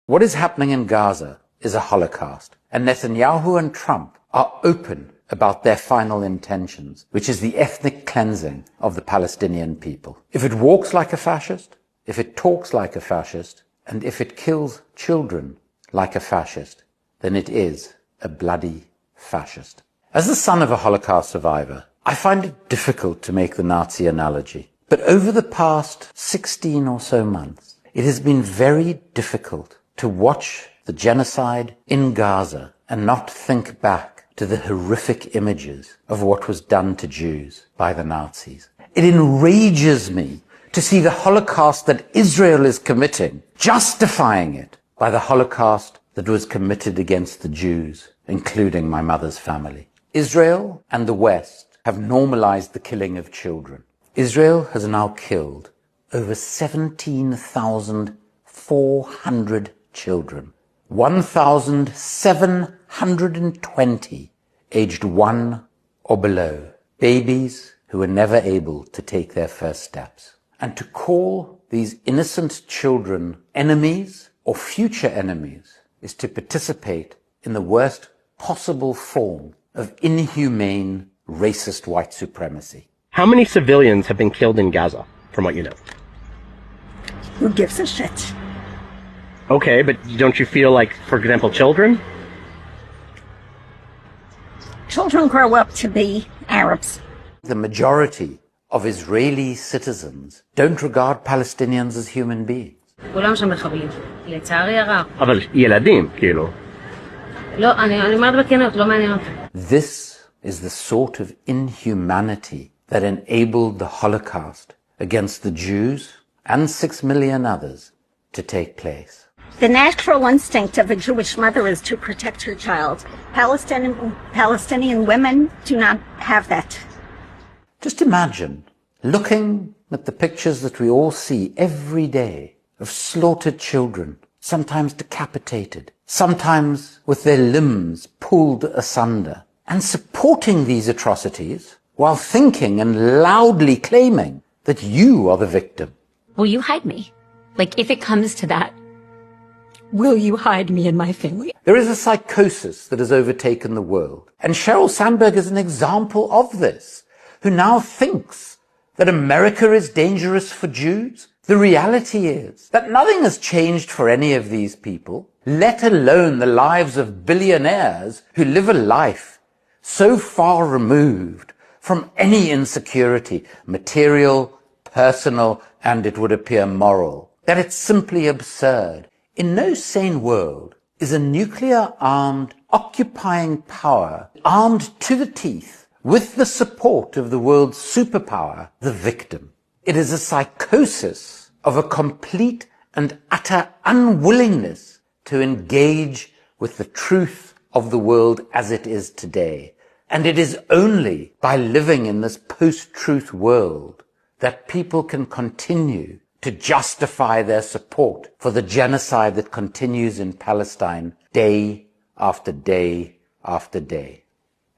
What is happening in Gaza is a Holocaust, and Netanyahu and Trump are open about their final intentions, which is the ethnic cleansing of the Palestinian people. If it walks like a fascist, if it talks like a fascist, and if it kills children like a fascist, then it is a bloody fascist. As the son of a Holocaust survivor, I find it difficult to make the Nazi analogy. But over the past 16 or so months, it has been very difficult to watch the genocide in Gaza and not think back to the horrific images of what was done to Jews by the Nazis. It enrages me to see the Holocaust that Israel is committing, justifying it by the Holocaust that was committed against the Jews, including my mother's family. Israel and the West have normalized the killing of children. Israel has now killed over 17,400 children, 1,720 aged 1 or below, babies who were never able to take their first steps. And to call these innocent children enemies or future enemies is to participate in the worst possible form of inhumane, racist white supremacy. How many civilians have been killed in Gaza, from what you know? Who gives a shit? Okay, but don't you feel like, for example, children? Children grow up to be Arabs. The majority of Israeli citizens don't regard Palestinians as human beings. כולם שם מחבלים, לצערי הרב. אבל ילדים, כאילו. לא, אני אומרת בכנות, לא מעניין אותי. This is the sort of inhumanity that enabled the Holocaust against the Jews and 6 million others to take place. The natural instinct of a Jewish mother is to protect her child. Palestinian women do not have that. Just imagine looking at the pictures that we all see every day of slaughtered children, sometimes decapitated, sometimes with their limbs pulled asunder, and supporting these atrocities while thinking and loudly claiming that you are the victim. Will you hide me? Like, if it comes to that, will you hide me and my family? There is a psychosis that has overtaken the world, and Sheryl Sandberg is an example of this, who now thinks that America is dangerous for Jews. The reality is that nothing has changed for any of these people, let alone the lives of billionaires who live a life so far removed from any insecurity, material, personal, and it would appear moral, that it's simply absurd. In no sane world is a nuclear-armed, occupying power, armed to the teeth, with the support of the world's superpower, the victim. It is a psychosis of a complete and utter unwillingness to engage with the truth of the world as it is today. And it is only by living in this post-truth world that people can continue to justify their support for the genocide that continues in Palestine day after day after day.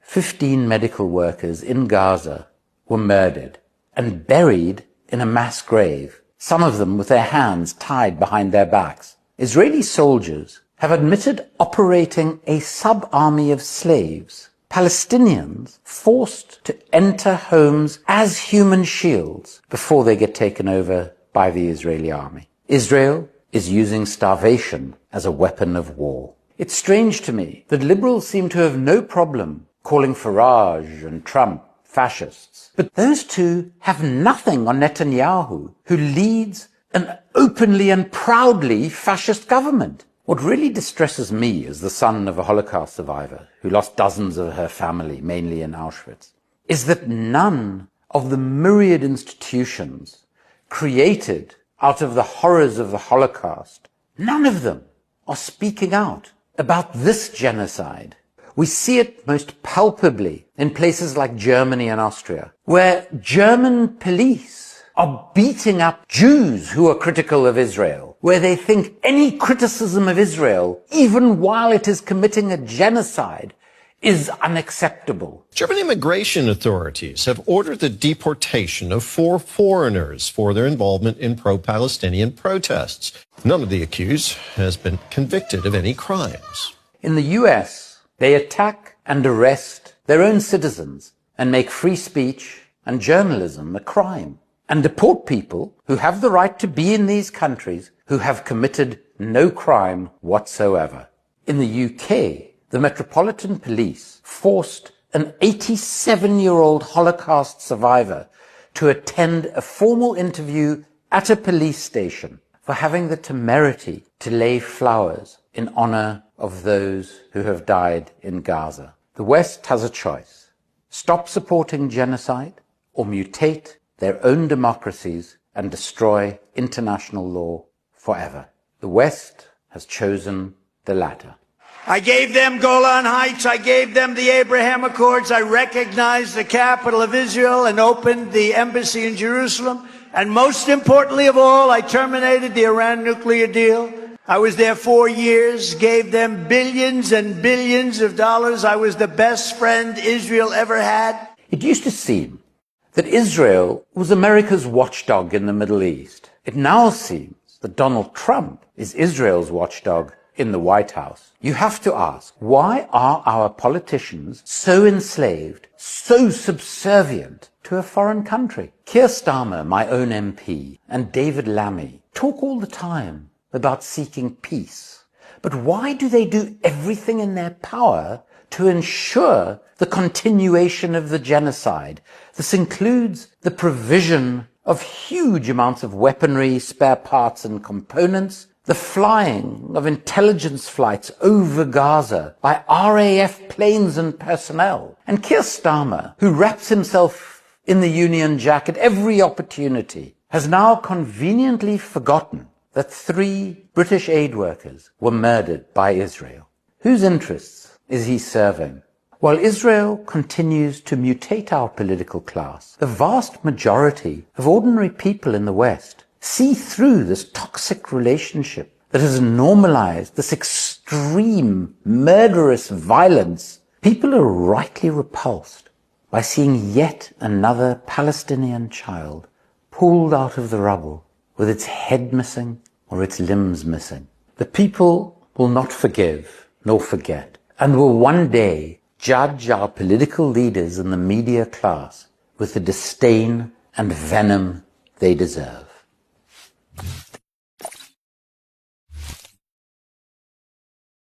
15 medical workers in Gaza were murdered and buried in a mass grave, some of them with their hands tied behind their backs. Israeli soldiers have admitted operating a sub-army of slaves, Palestinians forced to enter homes as human shields before they get taken over by the Israeli army. Israel is using starvation as a weapon of war. It's strange to me that liberals seem to have no problem calling Farage and Trump fascists. But those two have nothing on Netanyahu, who leads an openly and proudly fascist government. What really distresses me as the son of a Holocaust survivor who lost dozens of her family, mainly in Auschwitz, is that none of the myriad institutions created out of the horrors of the Holocaust, none of them are speaking out about this genocide. We see it most palpably in places like Germany and Austria, where German police are beating up Jews who are critical of Israel, where they think any criticism of Israel, even while it is committing a genocide, is unacceptable. German immigration authorities have ordered the deportation of 4 foreigners for their involvement in pro-Palestinian protests. None of the accused has been convicted of any crimes. In the US, they attack and arrest their own citizens and make free speech and journalism a crime, and deport people who have the right to be in these countries who have committed no crime whatsoever. In the UK, the Metropolitan Police forced an 87-year-old Holocaust survivor to attend a formal interview at a police station for having the temerity to lay flowers in honor of those who have died in Gaza. The West has a choice: stop supporting genocide or mutate their own democracies and destroy international law forever. The West has chosen the latter. I gave them Golan Heights. I gave them the Abraham Accords. I recognized the capital of Israel and opened the embassy in Jerusalem. And most importantly of all, I terminated the Iran nuclear deal. I was there 4 years, gave them billions and billions of dollars. I was the best friend Israel ever had. It used to seem that Israel was America's watchdog in the Middle East. It now seems that Donald Trump is Israel's watchdog in the White House. You have to ask, why are our politicians so enslaved, so subservient to a foreign country? Keir Starmer, my own MP, and David Lammy talk all the time about seeking peace. But why do they do everything in their power to ensure the continuation of the genocide? This includes the provision of huge amounts of weaponry, spare parts and components, the flying of intelligence flights over Gaza by RAF planes and personnel. And Keir Starmer, who wraps himself in the Union Jack at every opportunity, has now conveniently forgotten that 3 British aid workers were murdered by Israel. Whose interests is he serving? While Israel continues to mutate our political class, the vast majority of ordinary people in the West see through this toxic relationship that has normalized this extreme, murderous violence. People are rightly repulsed by seeing yet another Palestinian child pulled out of the rubble with its head missing or its limbs missing. The people will not forgive nor forget, and will one day judge our political leaders and the media class with the disdain and venom they deserve.